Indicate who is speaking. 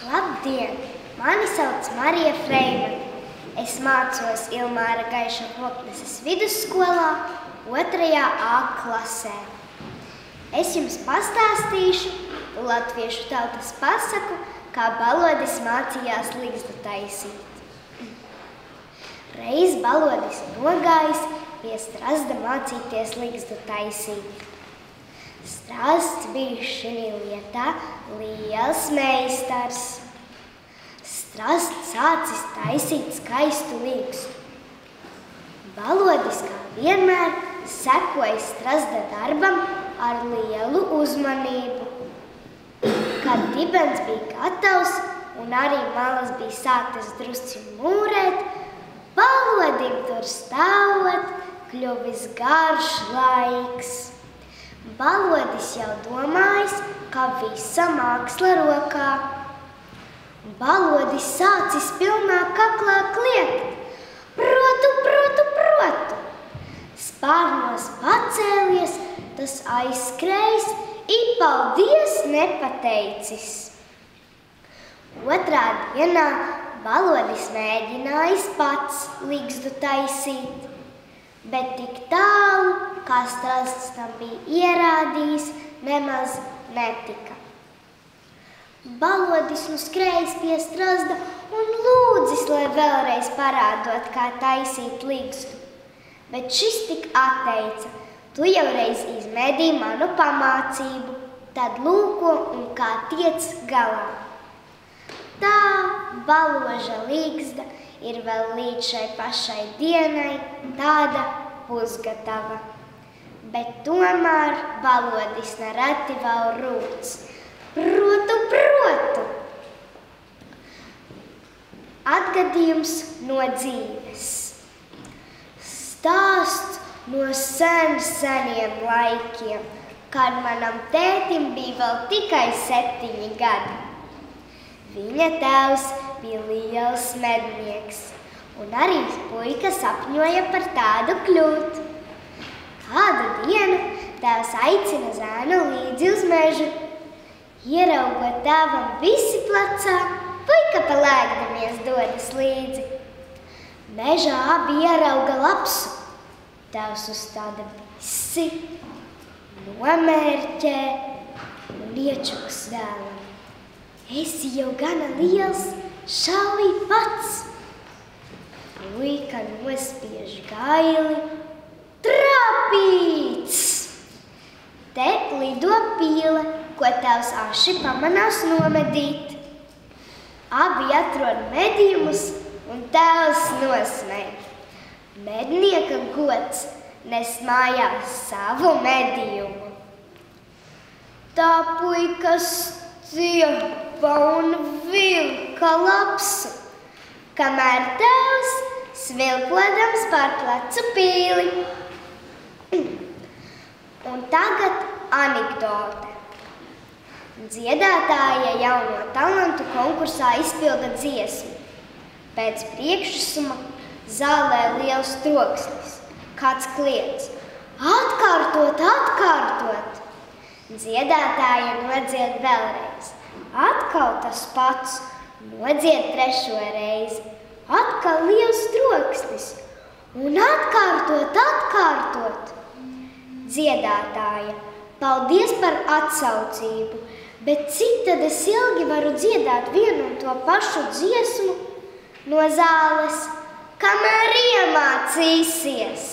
Speaker 1: Labdien! Mani sauc Marija Freimane. Es mācos Ilmāra Gaiša Klopneses vidusskolā 2. A klasē. Es jums pastāstīšu latviešu tautas pasaku, kā balodis mācījās ligzdu taisīt. Reiz balodis nogājis pie Strazda mācīties ligzdu taisīt. Strazds bija šī lietā liels meistars. Strazds sācis taisīt skaistu ligzdu. Balodis, kā vienmēr, sekoja Strazda darbam ar lielu uzmanību. Kad dibens bija gatavs un arī malas bija sāktas drusci mūrēt, balodim tur stāvot kļuvis garš laiks. Balodis jau domājis, ka visa māksla rokā. Balodis sācis pilnā kaklā kliegt: protu, protu, protu! Spārnos pacēlies, tas aizskrējis, paldies nepateicis. Otrā dienā balodis mēģinājis pats ligzdu taisīt, bet tik tālu, kā Strazds tam bija ierādījis, nemaz netika. Balodis nu skrējis pie Strazda un lūdzis, lai vēlreiz parādot, kā taisīt ligzdu. Bet šis tik atteica: tu jau reiz izmēdīji manu pamācību, tad lūko un kā tiec galā. Tā baloža ligzda ir vēl līdz šai pašai dienai tāda pusgatava. Bet tomēr balodis nereti vēl rūc: protu, protu! Atgadījums no dzīves. Stāsts no seniem laikiem, kad manam tētim bija vēl tikai 7 gadi. Viņa tēvs bija liels mednieks, un arī puika sapņoja par tādu kļūt. Kādu dienu tēvs aicina zēnu līdzi uz mežu. Ieraugot tēvam visi plecā, puika palēkdamies dodas līdzi. Mežā abi ierauga lapsu. Tēvs uzstāda visi, nomērķē un iečuks dēlam: esi jau gana liels, šauj pats! Puika nospiež gaili: trāpīts! Te lido pīle, ko tēvs aši pamanās nomedīt. Abi atrod medījumus un tēvs nosmej. Mednieka gods nes mājās savu medījumu. Tā puika stiepa un vilka lapsu, kamēr tēvs svilpodams pār plecu pīli. Un tagad anekdote. Dziedātāja jauno talantu konkursā izpilda dziesmu. Pēc priekšsuma zālē liels troksnis. Kāds kliedz: atkārtot, atkārtot! Dziedātāja nodzied vēlreiz. Atkal tas pats. Nodzied 3. reizi. Atkal liels troksnis. Un atkārtot, atkārtot! Dziedātāja: paldies par atsaucību, bet cik tad es ilgi varu dziedāt vienu un to pašu dziesmu no zāles, kamēr iemācīsies?